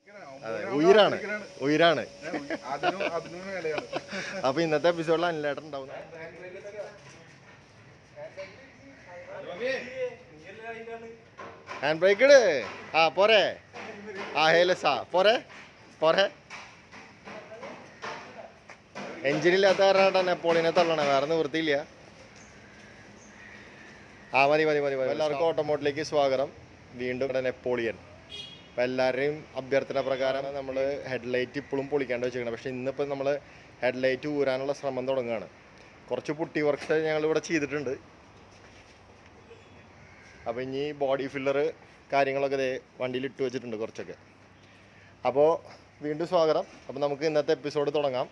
അതെ, ഉയരാണ് ഉയരാണ്. അപ്പൊ ഇന്നത്തെ എപ്പിസോഡിൽ അനിലേട്ടൻ ഉണ്ടാവും. ഹാൻഡ് ബ്രേക്ക് ഇട്. ആ പോരെ. ആ ഹേലസാ പോരെ പോരെ. എഞ്ചിനില്ലാത്ത കാരണമായിട്ടാ നെപ്പോളിയനെ തള്ളണേ, വേറെ നിവൃത്തിയില്ല. ആ മതി മതി മതി മതി. എല്ലാവർക്കും ഓട്ടോമോട്ടിലേക്ക് സ്വാഗതം. വീണ്ടും ഇവിടെ നെപ്പോളിയൻ. അപ്പം എല്ലാവരുടെയും അഭ്യർത്ഥന പ്രകാരം നമ്മൾ ഹെഡ്ലൈറ്റ് ഇപ്പോഴും പൊളിക്കാണ്ട് വെച്ചിരിക്കണം. പക്ഷേ ഇന്നിപ്പോൾ നമ്മൾ ഹെഡ്ലൈറ്റ് ഊരാനുള്ള ശ്രമം തുടങ്ങുകയാണ്. കുറച്ച് പുട്ടി വർക്ക്സ് ഞങ്ങളിവിടെ ചെയ്തിട്ടുണ്ട്. അപ്പോൾ ഇനി ബോഡി ഫില്ലർ കാര്യങ്ങളൊക്കെ ഇതേ വണ്ടിയിൽ ഇട്ട് വെച്ചിട്ടുണ്ട് കുറച്ചൊക്കെ. അപ്പോൾ വീണ്ടും സ്വാഗതം. അപ്പോൾ നമുക്ക് ഇന്നത്തെ എപ്പിസോഡ് തുടങ്ങാം.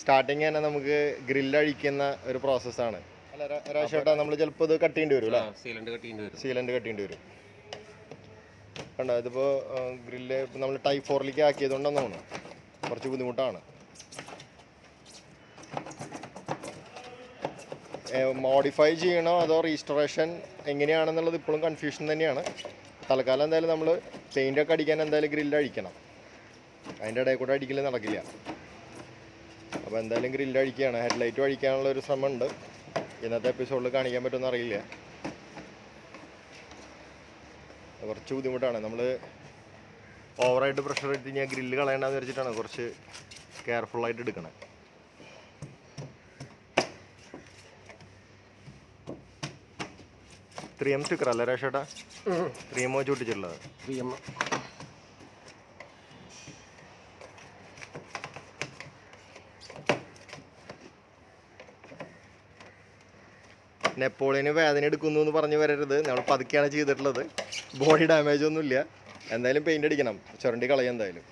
സ്റ്റാർട്ടിങ് തന്നെ നമുക്ക് ഗ്രില്ലഴിക്കുന്ന ഒരു പ്രോസസ്സാണ്. അല്ല ഒരാഴ്ചയായിട്ടാ നമ്മൾ ചിലപ്പോൾ ഇത് കട്ട് ചെയ്യേണ്ടി വരും അല്ലേ? സീലൻ്റ് കട്ട് ചെയ്യേണ്ടി വരും. കണ്ടോ, ഇതിപ്പോൾ ഗ്രില്ല് ഇപ്പം നമ്മൾ ടൈപ്പ് 4ലേക്ക് ആക്കിയതുകൊണ്ടെന്ന് തോന്നുന്നു കുറച്ച് ബുദ്ധിമുട്ടാണ്. മോഡിഫൈ ചെയ്യണോ അതോ റീസ്റ്റോറേഷൻ എങ്ങനെയാണെന്നുള്ളത് ഇപ്പോഴും കൺഫ്യൂഷൻ തന്നെയാണ്. തൽക്കാലം എന്തായാലും നമ്മൾ പെയിൻ്റൊക്കെ അടിക്കാൻ എന്തായാലും ഗ്രില്ല് അടിക്കണം. അതിൻ്റെ ഇടയിൽ കൂടെ അടിക്കൽ നടക്കില്ല. അപ്പോൾ എന്തായാലും ഗ്രില്ല് അടിക്കുകയാണ്. ഹെഡ്ലൈറ്റും അടിക്കാനുള്ള ഒരു ശ്രമമുണ്ട്. ഇന്നത്തെ എപ്പിസോഡിൽ കാണിക്കാൻ പറ്റുമെന്ന് അറിയില്ല. കുറച്ച് ബുദ്ധിമുട്ടാണ്. നമ്മൾ ഓവറായിട്ട് പ്രഷർ ഇട്ട് കഴിഞ്ഞാൽ ഗ്രില്ല് കളയണ്ടെന്ന് വിചാരിച്ചിട്ടാണ് കുറച്ച് കെയർഫുള്ളായിട്ട് എടുക്കണം. ത്രീ എം സ്റ്റിക്കർ അല്ലേ രേഷേട്ടാ? 3M വെച്ച് ഒട്ടിച്ചിട്ടുള്ളത്. 3M നെപ്പോളിയന് വേദന എടുക്കുന്നു എന്ന് പറഞ്ഞു വരരുത്. നമ്മൾ പതുക്കെയാണ് ചെയ്തിട്ടുള്ളത്. ബോഡി ഡാമേജ് ഒന്നുമില്ല. എന്തായാലും പെയിൻ്റ് അടിക്കണം, ചുരണ്ടി കളയാം എന്തായാലും.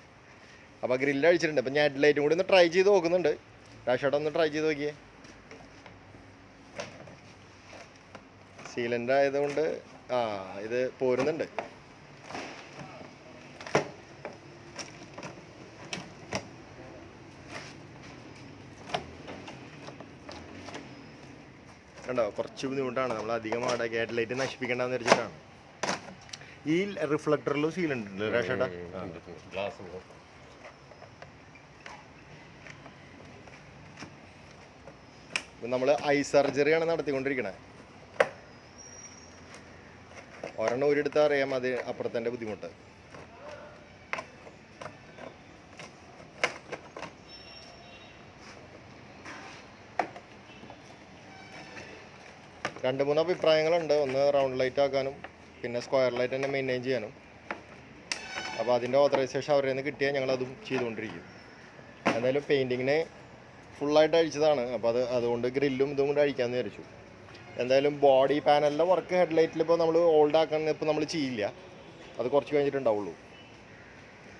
അപ്പോൾ ഗ്രില്ല് അടിച്ചിട്ടുണ്ട്. അപ്പോൾ ഞാൻ ഹെഡ്ലൈറ്റും കൂടി ഒന്ന് ട്രൈ ചെയ്ത് നോക്കുന്നുണ്ട്. രാഷേട്ട ഒന്ന് ട്രൈ ചെയ്ത് നോക്കിയേ. സീലൻ്റ് ആയതുകൊണ്ട് ഇത് പോരുന്നുണ്ട്. കണ്ടോ, കുറച്ച് ബുദ്ധിമുട്ടാണ്. നമ്മൾ അധികം ആടാക്കി ഹെഡ്ലൈറ്റ് നശിപ്പിക്കേണ്ടെന്ന് വെച്ചിട്ടാണ്. ഈ റിഫ്ലക്ടറിലും സീലുണ്ട് രേഷേട്ടാ? നമ്മൾ ഐ സർജറിയാണ് നടത്തിക്കൊണ്ടിരിക്കണേ. ഒരെണ്ണം ഒരിടത്ത് അറിയാം അത് അപ്പുറത്തെ ബുദ്ധിമുട്ട്. രണ്ട് മൂന്ന് അഭിപ്രായങ്ങളുണ്ട്. ഒന്ന് റൗണ്ട് ലൈറ്റ് ആക്കാനും പിന്നെ സ്ക്വയർ ലൈറ്റ് തന്നെ മെയിൻറ്റെയിൻ ചെയ്യാനും. അപ്പോൾ അതിൻ്റെ ഓതറൈസേഷൻ അവരിൽ നിന്ന് കിട്ടിയാൽ ഞങ്ങളതും ചെയ്തുകൊണ്ടിരിക്കും. എന്തായാലും പെയിൻറ്റിങ്ങിന് ഫുള്ളായിട്ട് അഴിച്ചതാണ്. അപ്പോൾ അതുകൊണ്ട് ഗ്രില്ലും ഇതും കൂടെ അഴിക്കാമെന്ന് വിചാരിച്ചു. എന്തായാലും ബോഡി പാനലിൻ്റെ വർക്ക് ഹെഡ്ലൈറ്റിൽ ഇപ്പോൾ നമ്മൾ ഓൾഡ് ആക്കാൻ ഇപ്പോൾ നമ്മൾ ചെയ്യില്ല. അത് കുറച്ച് കഴിഞ്ഞിട്ടുണ്ടാവുള്ളൂ.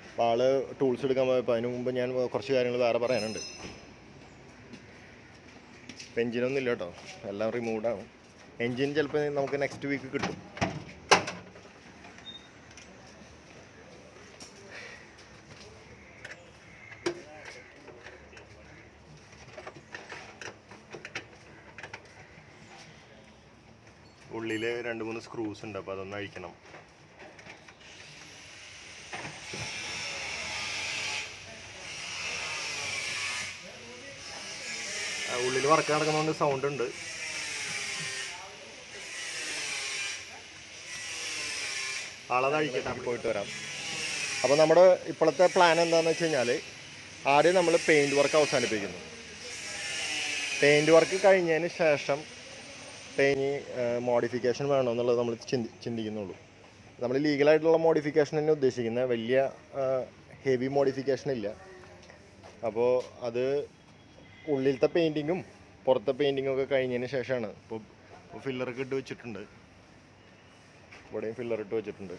അപ്പോൾ ആൾ ടൂൾസ് എടുക്കാൻ പോയപ്പോൾ അതിന് മുമ്പ് ഞാൻ കുറച്ച് കാര്യങ്ങൾ വേറെ പറയാനുണ്ട്. എഞ്ചിനൊന്നും ഇല്ല കേട്ടോ, എല്ലാം റിമൂവ്ഡാണ്. എൻജിൻ ചിലപ്പോൾ നമുക്ക് നെക്സ്റ്റ് വീക്ക് കിട്ടും. ഉള്ളിൽ 2-3 സ്ക്രൂസ് ഉണ്ട്. അപ്പോൾ അതൊന്ന് അഴിക്കണം. ഉള്ളിൽ വർക്ക് നടക്കുന്നതുകൊണ്ട് സൗണ്ട് ഉണ്ട്. ആളത് അഴിക്കട്ടെ, പോയിട്ട് വരാം. അപ്പോൾ നമ്മുടെ ഇപ്പോഴത്തെ പ്ലാൻ എന്താണെന്ന് വെച്ച് കഴിഞ്ഞാൽ ആദ്യം നമ്മൾ പെയിൻറ്റ് വർക്ക് അവസാനിപ്പിക്കുന്നു. പെയിൻറ്റ് വർക്ക് കഴിഞ്ഞതിന് ശേഷം പെയിൻറ്റ് മോഡിഫിക്കേഷൻ വേണമെന്നുള്ളത് നമ്മൾ ചിന്തിക്കുന്നുള്ളൂ. നമ്മൾ ലീഗലായിട്ടുള്ള മോഡിഫിക്കേഷൻ തന്നെ ഉദ്ദേശിക്കുന്നത്, വലിയ ഹെവി മോഡിഫിക്കേഷൻ ഇല്ല. അപ്പോൾ അത് ഉള്ളിലത്തെ പെയിൻറ്റിങ്ങും പുറത്തെ പെയിൻറ്റിങ്ങും ഒക്കെ കഴിഞ്ഞതിന് ശേഷമാണ്. ഇപ്പോൾ ഫില്ലറൊക്കെ ഇട്ട് വെച്ചിട്ടുണ്ട്, ഇവിടെയും ഫില്ലർ ഇട്ട് വെച്ചിട്ടുണ്ട്.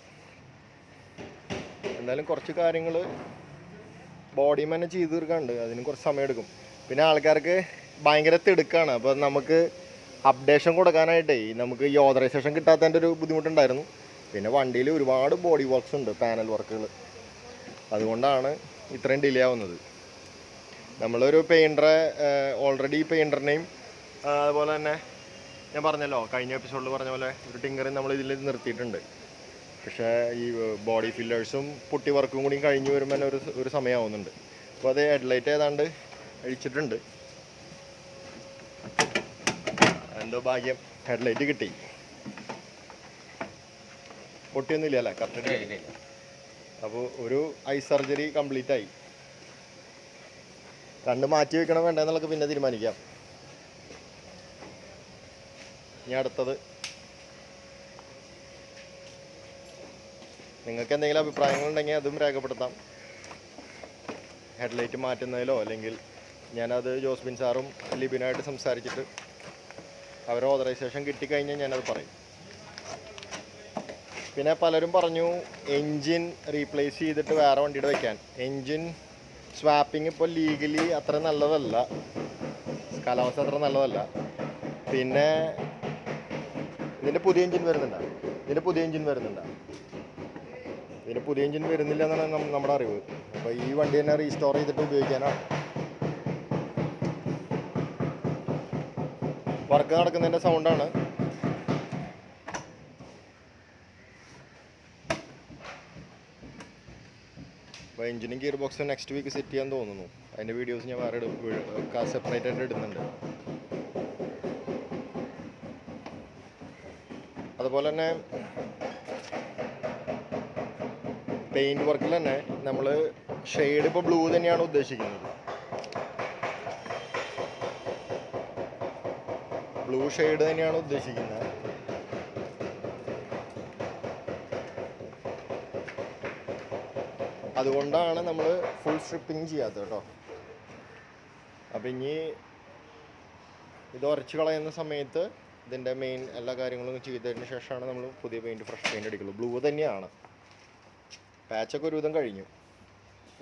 എന്തായാലും കുറച്ച് കാര്യങ്ങൾ ബോഡി തന്നെ ചെയ്ത് തീർക്കാനുണ്ട്. അതിന് കുറച്ച് സമയം എടുക്കും. പിന്നെ ആൾക്കാർക്ക് ഭയങ്കര തിടുക്കാണ്. അപ്പോൾ നമുക്ക് അപ്ഡേഷൻ കൊടുക്കാനായിട്ടേ നമുക്ക് ഈ ഓതറൈസേഷൻ കിട്ടാത്തതിൻ്റെ ഒരു ബുദ്ധിമുട്ടുണ്ടായിരുന്നു. പിന്നെ വണ്ടിയിൽ ഒരുപാട് ബോഡി വർക്ക്സ് ഉണ്ട്, പാനൽ വർക്കുകൾ. അതുകൊണ്ടാണ് ഇത്രയും ഡിലേ ആവുന്നത്. നമ്മളൊരു പെയിൻറ്ററെ ഓൾറെഡി പെയിൻറ്ററിനെയും അതുപോലെ തന്നെ ഞാൻ പറഞ്ഞല്ലോ കഴിഞ്ഞ എപ്പിസോഡിൽ പറഞ്ഞ പോലെ ഒരു ടിങ്കറിന് നമ്മൾ ഇതിൽ നിർത്തിയിട്ടുണ്ട്. പക്ഷേ ഈ ബോഡി ഫില്ലേഴ്സും പുട്ടി വർക്കും കൂടി കഴിഞ്ഞ് വരുമ്പോൾ തന്നെ ഒരു സമയമാവുന്നുണ്ട്. അപ്പോൾ അത് ഹെഡ്ലൈറ്റ് ഏതാണ്ട് അഴിച്ചിട്ടുണ്ട്. എന്തോ ഭാഗ്യം, ഹെഡ്ലൈറ്റ് കിട്ടി. പൊട്ടിയൊന്നുമില്ല അല്ലേ? കറക്റ്റ്. അപ്പോൾ ഒരു ഐ സർജറി കംപ്ലീറ്റ് ആയി. കണ്ണ് മാറ്റി വെക്കണം വേണ്ടെന്നുള്ളതൊക്കെ പിന്നെ തീരുമാനിക്കാം. ഇനി അടുത്തത്, നിങ്ങൾക്ക് എന്തെങ്കിലും അഭിപ്രായങ്ങളുണ്ടെങ്കിൽ അതും രേഖപ്പെടുത്താം. ഹെഡ്ലൈറ്റ് മാറ്റുന്നതിലോ, അല്ലെങ്കിൽ ഞാനത് ജോസ്ബിൻ സാറും ലിബിനായിട്ട് സംസാരിച്ചിട്ട് അവരുടെ ഓതറൈസേഷൻ കിട്ടിക്കഴിഞ്ഞാൽ ഞാനത് പറയും. പിന്നെ പലരും പറഞ്ഞു എൻജിൻ റീപ്ലേസ് ചെയ്തിട്ട് വേറെ വണ്ടിയുടെ വയ്ക്കാൻ. എൻജിൻ സ്വാപ്പിങ് ഇപ്പോൾ ലീഗലി അത്ര നല്ലതല്ല, കാലാവസ്ഥ അത്ര നല്ലതല്ല. പിന്നെ ഇതിൻ്റെ പുതിയ എൻജിൻ വരുന്നില്ല. ഇതിൻ്റെ പുതിയ എൻജിൻ വരുന്നില്ല എന്നാണ് നമ്മുടെ അറിവ്. അപ്പോൾ ഈ വണ്ടി തന്നെ റീസ്റ്റോർ ചെയ്തിട്ട് ഉപയോഗിക്കാനാണ്. വർക്ക് നടക്കുന്നതിൻ്റെ സൗണ്ടാണ്. അപ്പോൾ എൻജിനും ഗിയർ ബോക്സും നെക്സ്റ്റ് വീക്ക് സെറ്റ് ചെയ്യാൻ തോന്നുന്നു. അതിൻ്റെ വീഡിയോസ് ഞാൻ വേറെ സെപ്പറേറ്റ് ആയിട്ട് ഇടുന്നുണ്ട്. അതുപോലെ തന്നെ പെയിൻറ് വർക്കിൽ തന്നെ നമ്മൾ ഷെയ്ഡ് ഇപ്പോൾ ബ്ലൂ തന്നെയാണ് ഉദ്ദേശിക്കുന്നത്. ബ്ലൂ ഷെയ്ഡ് തന്നെയാണ് ഉദ്ദേശിക്കുന്നത്. അതുകൊണ്ടാണ് നമ്മൾ ഫുൾ സ്ട്രിപ്പിങ് ചെയ്യാത്തത് കേട്ടോ. അപ്പം ഇനി ഇത് ഉരച്ച് കളയുന്ന സമയത്ത് ഇതിൻ്റെ മെയിൻ എല്ലാ കാര്യങ്ങളും ചെയ്തതിന് ശേഷമാണ് നമ്മൾ പുതിയ ഫ്രഷ് പെയിൻറ് അടിക്കുള്ളൂ. ബ്ലൂ തന്നെയാണ്. പാച്ചൊക്കെ ഒരുവിധം കഴിഞ്ഞു.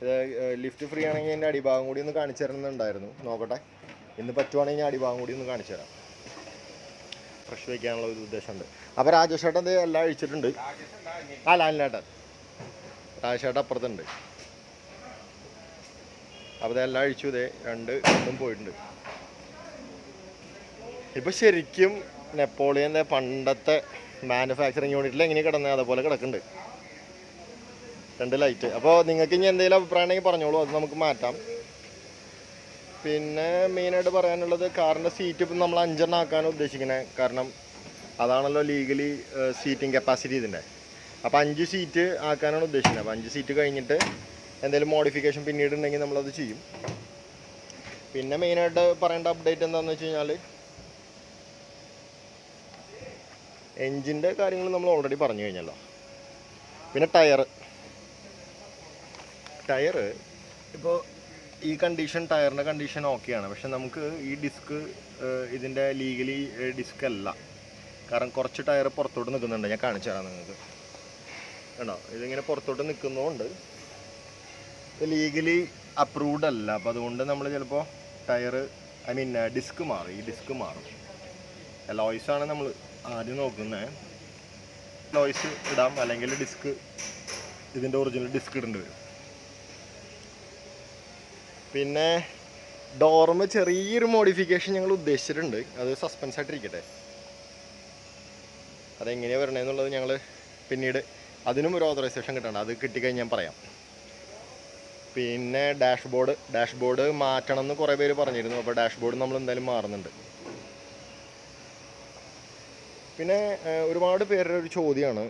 ഇത് ലിഫ്റ്റ് ഫ്രീ ആണെങ്കിൽ എൻ്റെ അടിഭാഗം കൂടി ഒന്ന് കാണിച്ചു തരുന്നുണ്ടായിരുന്നു. നോക്കട്ടെ, ഇന്ന് പറ്റുവാണെങ്കിൽ ഞാൻ അടിഭാഗം കൂടി ഒന്ന് കാണിച്ചു തരാം. ഫ്രഷ് വയ്ക്കാനുള്ള ഒരു ഉദ്ദേശമുണ്ട്. അപ്പോൾ രാജേഷേട്ടൻ ഇത് എല്ലാം അഴിച്ചിട്ടുണ്ട്. ലാലിനേട്ടൻ രാജേഷേട്ടൻ അപ്പുറത്തുണ്ട്. അപ്പോൾ ഇതെല്ലാം അഴിച്ചു. രണ്ടും പോയിട്ടുണ്ട്. ഇപ്പോൾ ശരിക്കും നെപ്പോളിയൻ്റെ പണ്ടത്തെ മാനുഫാക്ചറിങ് യൂണിറ്റിൽ എങ്ങനെ കിടന്നത് അതുപോലെ കിടക്കുന്നുണ്ട്. 2 ലൈറ്റ്. അപ്പോൾ നിങ്ങൾക്ക് ഇനി എന്തെങ്കിലും അഭിപ്രായം ഉണ്ടെങ്കിൽ പറഞ്ഞോളൂ, അത് നമുക്ക് മാറ്റാം. പിന്നെ മെയിനായിട്ട് പറയാനുള്ളത്, കാറിൻ്റെ സീറ്റ് ഇപ്പം നമ്മൾ 5 ആക്കാനാണ് ഉദ്ദേശിക്കുന്നത്. കാരണം അതാണല്ലോ ലീഗലി സീറ്റിംഗ് കപ്പാസിറ്റി ഇതിൻ്റെ. അപ്പോൾ 5 സീറ്റ് ആക്കാനാണ് ഉദ്ദേശിക്കുന്നത്. അപ്പോൾ 5 സീറ്റ് കഴിഞ്ഞിട്ട് എന്തെങ്കിലും മോഡിഫിക്കേഷൻ പിന്നീട് ഉണ്ടെങ്കിൽ നമ്മളത് ചെയ്യും. പിന്നെ മെയിനായിട്ട് പറയേണ്ട അപ്ഡേറ്റ് എന്താണെന്ന് വെച്ച് കഴിഞ്ഞാൽ, എൻജിൻ്റെ കാര്യങ്ങൾ നമ്മൾ ഓൾറെഡി പറഞ്ഞു കഴിഞ്ഞല്ലോ. പിന്നെ ടയർ ഇപ്പോൾ ഈ ടയറിൻ്റെ കണ്ടീഷൻ ഓക്കെയാണ്. പക്ഷെ നമുക്ക് ഈ ഡിസ്ക് ഇതിൻ്റെ ലീഗലി ഡിസ്ക് അല്ല. കാരണം കുറച്ച് ടയർ പുറത്തോട്ട് നിൽക്കുന്നുണ്ട്. ഞാൻ കാണിച്ചു തരാം നിങ്ങൾക്ക്. കണ്ടോ, ഇതിങ്ങനെ പുറത്തോട്ട് നിൽക്കുന്നതുകൊണ്ട് ഇത് ലീഗലി അപ്രൂവ്ഡ് അല്ല. അപ്പോൾ അതുകൊണ്ട് നമ്മൾ ചിലപ്പോൾ ഡിസ്ക് മാറും. ഈ ഡിസ്ക് മാറും. ലോയ്സാണ് നമ്മൾ ആദ്യം നോക്കുന്നത്. ലോയ്സ് ഇടാം, അല്ലെങ്കിൽ ഇതിൻ്റെ ഒറിജിനൽ ഡിസ്ക് ഇടേണ്ടി വരും. പിന്നെ ഡോറിന് ചെറിയൊരു മോഡിഫിക്കേഷൻ ഞങ്ങൾ ഉദ്ദേശിച്ചിട്ടുണ്ട്. അത് സസ്പെൻസ് ആയിട്ടിരിക്കട്ടെ. അതെങ്ങനെയാണ് വരണമെന്നുള്ളത് ഞങ്ങൾ പിന്നീട് അതിനും ഒരു ഓതറൈസേഷൻ കിട്ടണം. അത് കിട്ടിക്കഴിഞ്ഞ് ഞാൻ പറയാം. പിന്നെ ഡാഷ്ബോർഡ് മാറ്റണം എന്ന് കുറേ പേര് പറഞ്ഞിരുന്നു. അപ്പോൾ ഡാഷ്ബോർഡ് നമ്മൾ എന്തായാലും മാറുന്നുണ്ട്. പിന്നെ ഒരുപാട് പേരുടെ ഒരു ചോദ്യമാണ്,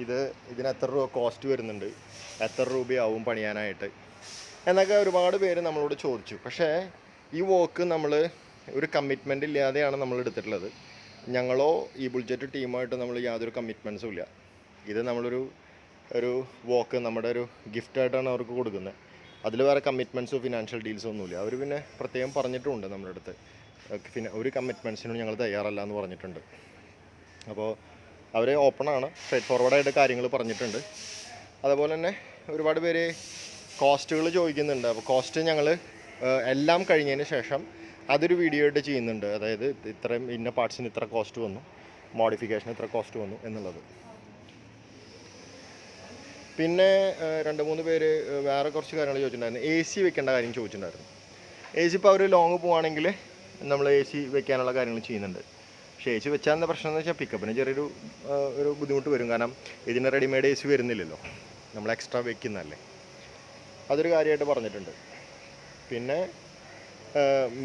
ഇതിന് എത്ര രൂപ കോസ്റ്റ് വരുന്നുണ്ട്, എത്ര രൂപയാവും പണിയാനായിട്ട് എന്നൊക്കെ ഒരുപാട് പേര് നമ്മളോട് ചോദിച്ചു. പക്ഷേ ഈ വർക്ക് നമ്മൾ ഒരു കമ്മിറ്റ്മെൻ്റ് ഇല്ലാതെയാണ് നമ്മൾ എടുത്തിട്ടുള്ളത്. ഞങ്ങളോ Ebulljet ടീമായിട്ട് നമ്മൾ യാതൊരു കമ്മിറ്റ്മെൻറ്റ്സും ഇല്ല. ഇത് നമ്മളൊരു വർക്ക് നമ്മുടെ ഒരു ഗിഫ്റ്റായിട്ടാണ് അവർക്ക് കൊടുക്കുന്നത്. അതിൽ വേറെ കമ്മിറ്റ്മെൻറ്റ്സോ ഫിനാൻഷ്യൽ ഡീൽസോ ഒന്നുമില്ല. അവർ പിന്നെ പ്രത്യേകം പറഞ്ഞിട്ടുമുണ്ട് നമ്മുടെ അടുത്ത്, ഒരു കമ്മിറ്റ്മെൻറ്റ്സിനും ഞങ്ങൾ തയ്യാറല്ല എന്ന് പറഞ്ഞിട്ടുണ്ട്. അപ്പോൾ അവർ ഓപ്പണാണ്, സ്ട്രേറ്റ് ഫോർവേഡായിട്ട് കാര്യങ്ങൾ പറഞ്ഞിട്ടുണ്ട്. അതുപോലെ തന്നെ ഒരുപാട് പേര് കോസ്റ്റുകൾ ചോദിക്കുന്നുണ്ട്. അപ്പോൾ കോസ്റ്റ് ഞങ്ങൾ എല്ലാം കഴിഞ്ഞതിന് ശേഷം അതൊരു വീഡിയോ ആയിട്ട് ചെയ്യുന്നുണ്ട്. അതായത് ഇത്രയും ഇന്ന പാർട്സിന് ഇത്ര കോസ്റ്റ് വന്നു, മോഡിഫിക്കേഷൻ ഇത്ര കോസ്റ്റ് വന്നു എന്നുള്ളത്. പിന്നെ 2-3 പേര് വേറെ കുറച്ച് കാര്യങ്ങൾ ചോദിച്ചിട്ടുണ്ടായിരുന്നു. AC വെക്കേണ്ട കാര്യം ചോദിച്ചിട്ടുണ്ടായിരുന്നു. AC ഇപ്പോൾ അവർ ലോങ് പോവുകയാണെങ്കിൽ നമ്മൾ AC വെക്കാനുള്ള കാര്യങ്ങൾ ചെയ്യുന്നുണ്ട്. പക്ഷേ AC വെച്ചാൽ എന്താ പ്രശ്നം എന്ന് വെച്ചാൽ പിക്കപ്പിന് ചെറിയൊരു ഒരു ബുദ്ധിമുട്ട് വരും. കാരണം ഇതിന് റെഡിമെയ്ഡ് AC വരുന്നില്ലല്ലോ, നമ്മൾ എക്സ്ട്രാ വെക്കുന്നതല്ലേ. അതൊരു കാര്യമായിട്ട് പറഞ്ഞിട്ടുണ്ട്. പിന്നെ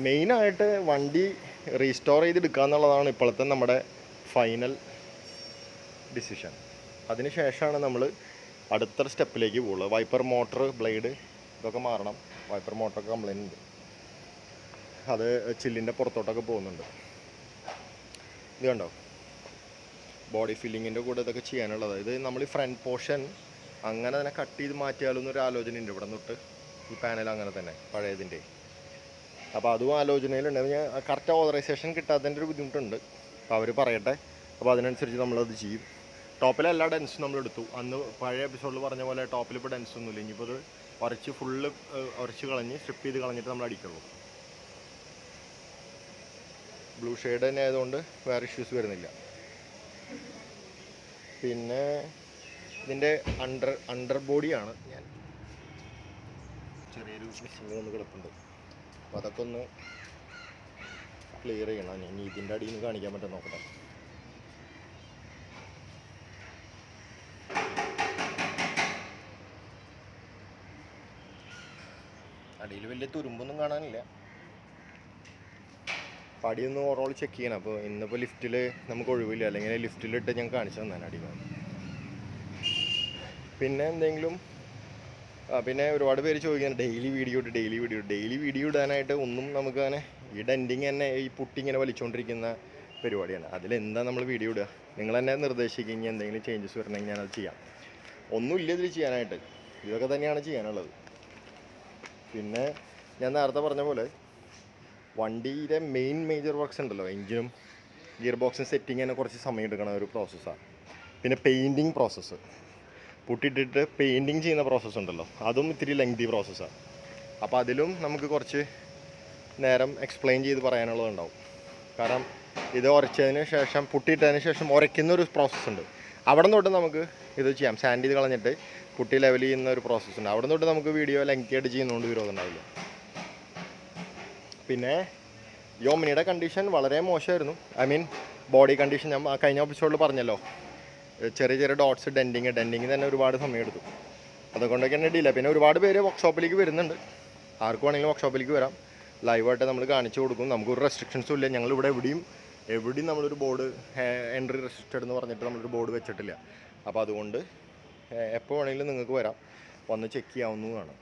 മെയിനായിട്ട് വണ്ടി റീസ്റ്റോർ ചെയ്തെടുക്കുക എന്നുള്ളതാണ് ഇപ്പോഴത്തെ നമ്മുടെ ഫൈനൽ ഡിസിഷൻ. അതിന് ശേഷമാണ് നമ്മൾ അടുത്തൊരു സ്റ്റെപ്പിലേക്ക് പോകുള്ളൂ. വൈപ്പർ മോട്ടർ ബ്ലേഡ് ഇതൊക്കെ മാറണം. വൈപ്പർ മോട്ടറൊക്കെ കംപ്ലൈൻ്റ് ഉണ്ട്, അത് ചില്ലിൻ്റെ പുറത്തോട്ടൊക്കെ പോകുന്നുണ്ട്. ഇത് കണ്ടോ, ബോഡി ഫില്ലിങ്ങിൻ്റെ കൂടെ ഇതൊക്കെ ചെയ്യാനുള്ളത്. ഇത് നമ്മൾ ഈ ഫ്രണ്ട് പോർഷൻ അങ്ങനെ തന്നെ കട്ട് ചെയ്ത് മാറ്റിയാലൊന്നൊരു ആലോചനയുണ്ട്. ഇവിടെ തൊട്ട് ഈ പാനൽ അങ്ങനെ തന്നെ പഴയതിൻ്റെ. അപ്പോൾ അതും ആലോചനയിലുണ്ട്. ഞാൻ കറക്റ്റ് ഓതറൈസേഷൻ കിട്ടാത്തതിൻ്റെ ഒരു ബുദ്ധിമുട്ടുണ്ട്. അപ്പോൾ അവർ പറയട്ടെ, അപ്പോൾ അതിനനുസരിച്ച് നമ്മളത് ചെയ്യും. ടോപ്പിലെ എല്ലാ ഡെൻസും നമ്മളെടുത്തു. അന്ന് പഴയ എപ്പിസോഡിൽ പറഞ്ഞ പോലെ ടോപ്പിൽ ഇപ്പോൾ ഡെൻസൊന്നുമില്ല. ഇനിയിപ്പോൾ അത് ഉരച്ച് ഫുള്ള് ഉരച്ച് കളഞ്ഞ് സ്ട്രിപ്പ് ചെയ്ത് കളഞ്ഞിട്ട് നമ്മൾ അടിക്കുള്ളൂ. ബ്ലൂ ഷെയ്ഡ് തന്നെ ആയതുകൊണ്ട് വേറെ ഇഷ്യൂസ് വരുന്നില്ല. പിന്നെ ഇതിൻ്റെ അണ്ടർ ബോഡിയാണ് ഞാൻ ചെറിയൊരു മിസ്സിങ് ഒന്ന് കിടപ്പുണ്ട്. അപ്പോൾ അതൊക്കെ ഒന്ന് ക്ലിയർ ചെയ്യണം. ഇനി ഇതിൻ്റെ അടിയിൽ നിന്ന് കാണിക്കാൻ പറ്റും നോക്കട്ടെ. അടിയിൽ വലിയ തുരുമ്പൊന്നും കാണാനില്ല. പടിയൊന്ന് ഓവറോൾ ചെക്ക് ചെയ്യണം. അപ്പോൾ ഇന്നിപ്പോൾ ലിഫ്റ്റിൽ നമുക്ക് ഒഴിവില്ല, അല്ലെങ്കിൽ ലിഫ്റ്റിലിട്ട് ഞാൻ കാണിച്ചു തന്നെ അടി. പിന്നെ എന്തെങ്കിലും പിന്നെ ഒരുപാട് പേര് ചോദിക്കുന്നത് ഡെയിലി വീഡിയോ ഇടാനായിട്ട് ഒന്നും നമുക്ക് അങ്ങനെ ഈ ഡെൻഡിങ് തന്നെ ഈ പുട്ടി ഇങ്ങനെ വലിച്ചുകൊണ്ടിരിക്കുന്ന പരിപാടിയാണ്. അതിലെന്താ നമ്മൾ വീഡിയോ ഇടുക? നിങ്ങൾ തന്നെ നിർദ്ദേശിക്കുക. എന്തെങ്കിലും ചേഞ്ചസ് വരണമെങ്കിൽ ഞാനത് ചെയ്യാം. ഒന്നുമില്ല ഇതിൽ ചെയ്യാനായിട്ട്, ഇതൊക്കെ തന്നെയാണ് ചെയ്യാനുള്ളത്. പിന്നെ ഞാൻ നേരത്തെ പറഞ്ഞ പോലെ വണ്ടിയുടെ മേജർ വർക്ക്സ് ഉണ്ടല്ലോ, എഞ്ചിനും ഗിയർ ബോക്സും സെറ്റിങ് തന്നെ കുറച്ച് സമയം എടുക്കണ ഒരു പ്രോസസ്സാണ്. പിന്നെ പെയിൻറ്റിങ് പ്രോസസ്സ്, പുട്ടിയിട്ടിട്ട് പെയിൻറ്റിങ് ചെയ്യുന്ന പ്രോസസ്സ് ഉണ്ടല്ലോ, അതും ഇത്തിരി ലെങ്തി പ്രോസസ്സാണ്. അപ്പോൾ അതിലും നമുക്ക് കുറച്ച് നേരം എക്സ്പ്ലെയിൻ ചെയ്ത് പറയാനുള്ളതുണ്ടാവും. കാരണം ഇത് ഉരച്ചതിന് ശേഷം പുട്ടിയിട്ടതിന് ശേഷം ഉരയ്ക്കുന്ന ഒരു പ്രോസസ്സുണ്ട്. അവിടെ തൊട്ട് നമുക്ക് ഇത് ചെയ്യാം. സാൻഡ് ചെയ്ത് കളഞ്ഞിട്ട് പുട്ടി ലെവൽ ചെയ്യുന്ന ഒരു പ്രോസസ്സുണ്ട്. അവിടെ തൊട്ട് നമുക്ക് വീഡിയോ ലെങ്തി ആയിട്ട് ചെയ്യുന്നതുകൊണ്ട് വിരോധം ഉണ്ടാവില്ല. പിന്നെ യോമിനിയുടെ കണ്ടീഷൻ വളരെ മോശമായിരുന്നു. ഐ മീൻ ബോഡി കണ്ടീഷൻ ഞാൻ കഴിഞ്ഞ എപ്പിസോഡിൽ പറഞ്ഞല്ലോ, ചെറിയ ഡോട്ട്സ് ഡെൻഡിങ് തന്നെ ഒരുപാട് സമയം എടുത്തു. അതുകൊണ്ടൊക്കെ തന്നെ ഡിലേ. പിന്നെ ഒരുപാട് പേര് വർക്ക്ഷോപ്പിലേക്ക് വരുന്നുണ്ട്. ആർക്ക് വേണമെങ്കിലും വർക്ക്ഷോപ്പിലേക്ക് വരാം. ലൈവായിട്ട് നമ്മൾ കാണിച്ചു കൊടുക്കും. നമുക്കൊരു റെസ്ട്രിക്ഷൻസും ഇല്ല. ഞങ്ങളിവിടെ എവിടെയും നമ്മളൊരു ബോർഡ് എൻട്രി റെസ്ട്രിക്റ്റഡ് എന്ന് പറഞ്ഞിട്ട് നമ്മളൊരു ബോർഡ് വെച്ചിട്ടില്ല. അപ്പോൾ അതുകൊണ്ട് എപ്പോൾ വേണമെങ്കിലും നിങ്ങൾക്ക് വരാം, വന്ന് ചെക്ക് ചെയ്യാവുന്നതാണ്.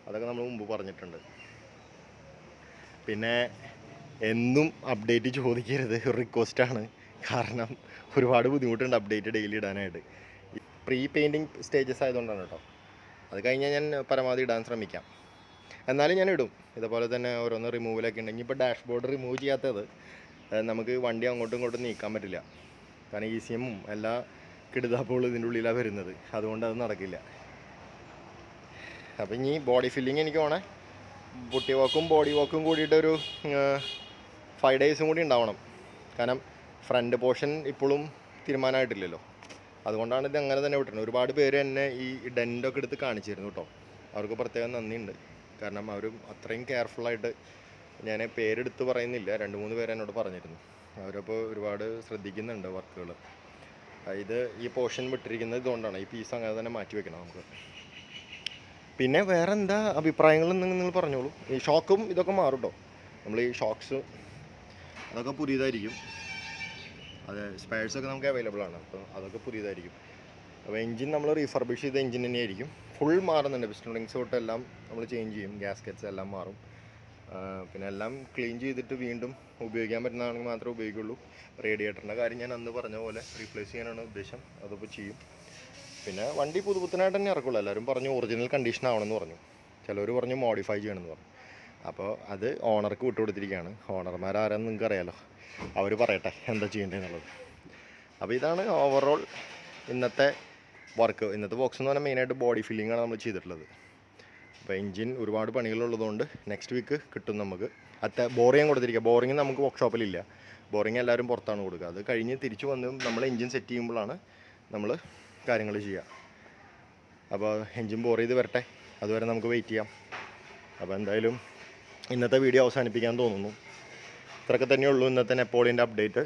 അതൊക്കെ നമ്മൾ മുമ്പ് പറഞ്ഞിട്ടുണ്ട്. പിന്നെ എന്നും അപ്ഡേറ്റ് ചോദിക്കരുത്, റിക്വസ്റ്റാണ്. കാരണം ഒരുപാട് ബുദ്ധിമുട്ടുണ്ട് അപ്ഡേറ്റ് ഡെയിലി ഇടാനായിട്ട്. പ്രീ പെയിൻറ്റിങ് സ്റ്റേജസ് ആയതുകൊണ്ടാണ് കേട്ടോ. അത് കഴിഞ്ഞാൽ ഞാൻ പരമാവധി ഇടാൻ ശ്രമിക്കാം. എന്നാലും ഞാൻ ഇടും. ഇതുപോലെ തന്നെ ഓരോന്ന് റിമൂവലൊക്കെ ഉണ്ടെങ്കിൽ ഇപ്പോൾ ഡാഷ്ബോർഡ് റിമൂവ് ചെയ്യാത്തത് നമുക്ക് വണ്ടി അങ്ങോട്ടും ഇങ്ങോട്ടും നീക്കാൻ പറ്റില്ല. കാരണം ECMും എല്ലാ കിടുതാപ്പുകളും ഇതിൻ്റെ ഉള്ളിലാണ് വരുന്നത്. അതുകൊണ്ട് അത് നടക്കില്ല. അപ്പോൾ ഇനി ബോഡി ഫില്ലിങ് എനിക്ക് വേണേ പുട്ടി വർക്കും ബോഡി വർക്കും കൂടിയിട്ടൊരു 5 days കൂടി ഉണ്ടാവണം. കാരണം ഫ്രണ്ട് പോർഷൻ ഇപ്പോഴും തീരുമാനമായിട്ടില്ലല്ലോ. അതുകൊണ്ടാണ് ഇത് അങ്ങനെ തന്നെ വിട്ടിരുന്നത്. ഒരുപാട് പേര് എന്നെ ഈ ഡെൻറ്റൊക്കെ എടുത്ത് കാണിച്ചിരുന്നു കേട്ടോ. അവർക്ക് പ്രത്യേകം നന്ദിയുണ്ട്. കാരണം അവർ അത്രയും കെയർഫുള്ളായിട്ട്, ഞാൻ പേരെടുത്ത് പറയുന്നില്ല, 2-3 പേര് എന്നോട് പറഞ്ഞിരുന്നു. അവരപ്പോൾ ഒരുപാട് ശ്രദ്ധിക്കുന്നുണ്ട് വർക്കുകൾ. ഇത് ഈ പോർഷൻ വിട്ടിരിക്കുന്നത് ഇതുകൊണ്ടാണ്. ഈ പീസ് അങ്ങനെ തന്നെ മാറ്റി വെക്കണം നമുക്ക്. പിന്നെ വേറെ എന്താ അഭിപ്രായങ്ങളെന്ന് നിങ്ങൾ പറഞ്ഞോളൂ. ഈ ഷോക്കും ഇതൊക്കെ മാറും കേട്ടോ. നമ്മൾ ഈ ഷോക്സ് അതൊക്കെ പുതിയതായിരിക്കും. അത് സ്പെയർസൊക്കെ നമുക്ക് അവൈലബിൾ ആണ്. അപ്പോൾ അതൊക്കെ പുതിയതായിരിക്കും. അപ്പോൾ എഞ്ചിൻ നമ്മൾ റീഫർബിഷ് ചെയ്ത എഞ്ചിൻ തന്നെയായിരിക്കും. ഫുൾ മാറുന്നുണ്ട്. പിസ്റ്റൺ റിങ്സ് തൊട്ടെല്ലാം നമ്മൾ ചേഞ്ച് ചെയ്യും. ഗ്യാസ്കറ്റ്സ് എല്ലാം മാറും. പിന്നെ എല്ലാം ക്ലീൻ ചെയ്തിട്ട് വീണ്ടും ഉപയോഗിക്കാൻ പറ്റുന്നതാണെങ്കിൽ മാത്രമേ ഉപയോഗിക്കുള്ളൂ. റേഡിയേറ്ററിൻ്റെ കാര്യം ഞാൻ അന്ന് പറഞ്ഞ പോലെ റീപ്ലേസ് ചെയ്യാനാണ് ഉദ്ദേശം. അതിപ്പോൾ ചെയ്യും. പിന്നെ വണ്ടി പുതുപുത്തനായിട്ട് തന്നെ ഇറക്കുള്ളൂ. എല്ലാവരും പറഞ്ഞു ഒറിജിനൽ കണ്ടീഷൻ ആവണമെന്ന് പറഞ്ഞു. ചിലവർ പറഞ്ഞു മോഡിഫൈ ചെയ്യണമെന്ന് പറഞ്ഞു. അപ്പോൾ അത് ഓണർക്ക് വിട്ടുകൊടുത്തിരിക്കുകയാണ്. ഓണർമാരാരാന്ന് നിങ്ങൾക്ക് അറിയാമല്ലോ, അവർ പറയട്ടെ എന്താ ചെയ്യേണ്ടതെന്നുള്ളത്. അപ്പോൾ ഇതാണ് ഓവറോൾ ഇന്നത്തെ വർക്ക്. ഇന്നത്തെ ബോക്സ് എന്ന് പറഞ്ഞാൽ മെയിനായിട്ട് ബോഡി ഫില്ലിങ്ങാണ് നമ്മൾ ചെയ്തിട്ടുള്ളത്. അപ്പോൾ എഞ്ചിൻ ഒരുപാട് പണികളുള്ളതുകൊണ്ട് നെക്സ്റ്റ് വീക്ക് കിട്ടും നമുക്ക്. ബോറിങ് കൊടുത്തിരിക്കുക. ബോറിങ് നമുക്ക് വർക്ക്ഷോപ്പിലില്ല. ബോറിങ് എല്ലാവരും പുറത്താണ് കൊടുക്കുക. അത് കഴിഞ്ഞ് തിരിച്ചു വന്ന് നമ്മൾ എഞ്ചിൻ സെറ്റ് ചെയ്യുമ്പോഴാണ് നമ്മൾ കാര്യങ്ങൾ ചെയ്യുക. അപ്പോൾ എഞ്ചിൻ ബോർ ചെയ്ത് വരട്ടെ, അതുവരെ നമുക്ക് വെയിറ്റ് ചെയ്യാം. അപ്പോൾ എന്തായാലും ഇന്നത്തെ വീഡിയോ അവസാനിപ്പിക്കാൻ തോന്നുന്നു. ഇത്രയൊക്കെ തന്നെ ഉള്ളൂ ഇന്നത്തെ നെപ്പോളിയൻ്റെ അപ്ഡേറ്റ്.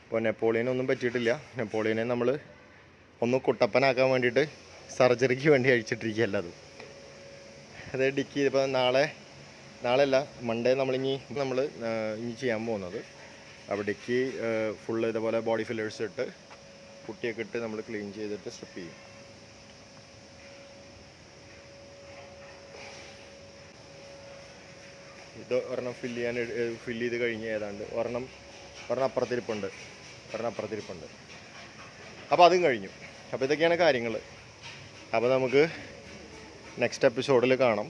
അപ്പോൾ നെപ്പോളിയനൊന്നും പറ്റിയിട്ടില്ല. നെപ്പോളിയനെ നമ്മൾ ഒന്ന് കുട്ടപ്പനാക്കാൻ വേണ്ടിയിട്ട് സർജറിക്ക് വേണ്ടി അഴിച്ചിട്ടിരിക്കുകയല്ല അത്. അത് ഡിക്കി ഇപ്പോൾ നാളെ അല്ല മൺഡേ നമ്മൾ ഇനി ചെയ്യാൻ പോകുന്നത്. അപ്പോൾ ഡിക്കി ഫുള്ള് ഇതേപോലെ ബോഡി ഫില്ലേഴ്സ് ഇട്ട് കുട്ടിയൊക്കെ ഇട്ട് നമ്മൾ ക്ലീൻ ചെയ്തിട്ട് സ്ട്രിപ്പ് ചെയ്യും. ഇത് ഒരെണ്ണം ഫില്ല് ചെയ്ത് കഴിഞ്ഞ് ഏതാണ്ട് ഒരെണ്ണം അപ്പുറത്തിരിപ്പുണ്ട്. അപ്പോൾ അതും കഴിഞ്ഞു. അപ്പോൾ ഇതൊക്കെയാണ് കാര്യങ്ങൾ. അപ്പോൾ നമുക്ക് നെക്സ്റ്റ് എപ്പിസോഡിൽ കാണാം.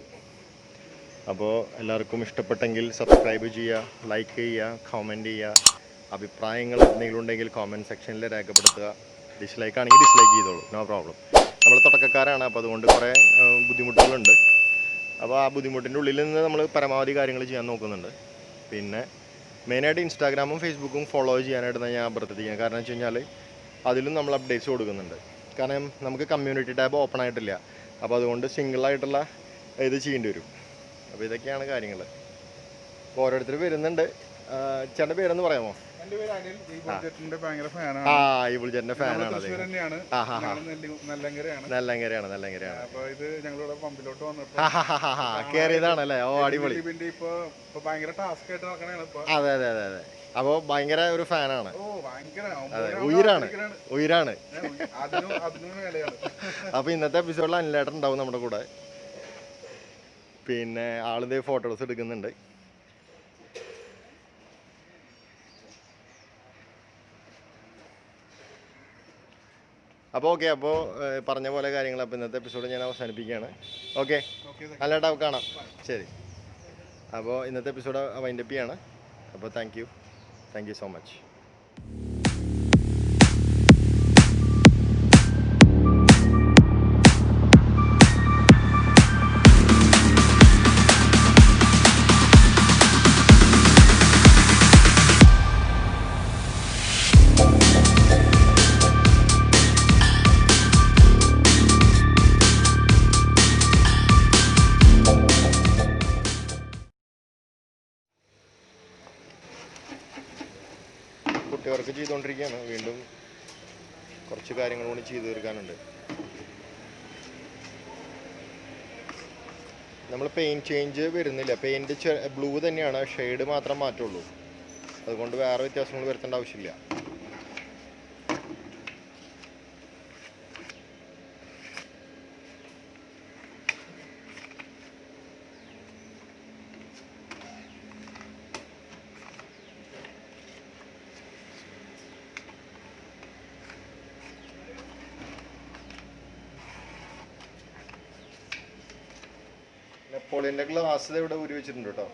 അപ്പോൾ എല്ലാവർക്കും ഇഷ്ടപ്പെട്ടെങ്കിൽ സബ്സ്ക്രൈബ് ചെയ്യുക, ലൈക്ക് ചെയ്യുക, കമൻറ്റ് ചെയ്യുക. അഭിപ്രായങ്ങൾ എന്തെങ്കിലും ഉണ്ടെങ്കിൽ കോമെൻറ്റ് സെക്ഷനിൽ രേഖപ്പെടുത്തുക. ഡിസ്ലൈക്ക് ആണെങ്കിൽ ഡിസ്ലൈക്ക് ചെയ്തോളൂ, നോ പ്രോബ്ലം. നമ്മൾ തുടക്കക്കാരാണ്, അപ്പോൾ അതുകൊണ്ട് കുറേ ബുദ്ധിമുട്ടുകളുണ്ട്. അപ്പോൾ ആ ബുദ്ധിമുട്ടിൻ്റെ ഉള്ളിൽ നിന്ന് നമ്മൾ പരമാവധി കാര്യങ്ങൾ ചെയ്യാൻ നോക്കുന്നുണ്ട്. പിന്നെ മെയിനായിട്ട് ഇൻസ്റ്റാഗ്രാമും ഫേസ്ബുക്കും ഫോളോ ചെയ്യാനായിട്ട് ഞാൻ അഭ്യർത്ഥിക്കുന്നത്. കാരണം വെച്ച് കഴിഞ്ഞാൽ അതിലും നമ്മൾ അപ്ഡേറ്റ്സ് കൊടുക്കുന്നുണ്ട്. കാരണം നമുക്ക് കമ്മ്യൂണിറ്റി ടാബ് ഓപ്പൺ ആയിട്ടില്ല. അപ്പോൾ അതുകൊണ്ട് സിംഗിളായിട്ടുള്ള ഇത് ചെയ്യേണ്ടി വരും. അപ്പോൾ ഇതൊക്കെയാണ് കാര്യങ്ങൾ. അപ്പോൾ ഓരോരുത്തർ വരുന്നുണ്ട്. ചേട്ടൻ്റെ പേരെന്ന് പറയാമോ? എബുൾജെറ്റിന്റെ ഭയങ്കര ഫാനാണ്. എബുൾജെറ്റിന്റെ ഫാനാണ്. നെല്ലങ്കരയാണ്. അപ്പൊ ഇത് ഞങ്ങളിവിടെ പമ്പിലോട്ട് വന്നപ്പോ കേറിയതാണല്ലേ? ഓ അടിപൊളി. ഇപ്പൊ ഭയങ്കര ടാസ്ക് ആയിട്ട് നടക്കണേ. അതെ. അപ്പൊ ഭയങ്കര ഒരു ഫാനാണ്. ഉയരാണ്. അപ്പൊ ഇന്നത്തെ എപ്പിസോഡിൽ അനിലേട്ടൻ ഉണ്ടാവും നമ്മുടെ കൂടെ. പിന്നെ ആളിത് ഫോട്ടോസ് എടുക്കുന്നുണ്ട്. അപ്പോൾ ഓക്കെ. അപ്പോൾ പറഞ്ഞ പോലെ കാര്യങ്ങൾ. അപ്പോൾ ഇന്നത്തെ എപ്പിസോഡ് ഞാൻ അവസാനിപ്പിക്കുകയാണ്. ഓക്കെ, അല്ലേട്ടാ കാണാം. ശരി. അപ്പോൾ ഇന്നത്തെ എപ്പിസോഡ് വൈൻഡപ്പ് ചെയ്യാണ്. അപ്പോൾ thank you so much. Work ചെയ്തുകൊണ്ടിരിക്കുകയാണ്. വീണ്ടും കുറച്ച് കാര്യങ്ങൾ കൂടി ചെയ്തു തീർക്കാനുണ്ട്. നമ്മൾ പെയിൻറ്റ് ചേഞ്ച് വരുന്നില്ല. പെയിൻറ്റ് ബ്ലൂ തന്നെയാണ്, ഷെയ്ഡ് മാത്രം മാറ്റുള്ളൂ. അതുകൊണ്ട് വേറെ വ്യത്യാസങ്ങൾ വരുത്തേണ്ട ആവശ്യമില്ല. നെപ്പോളിയൻ്റെ ഗ്ലാസ് ഇവിടെ ഊരി വെച്ചിട്ടുണ്ട് കേട്ടോ.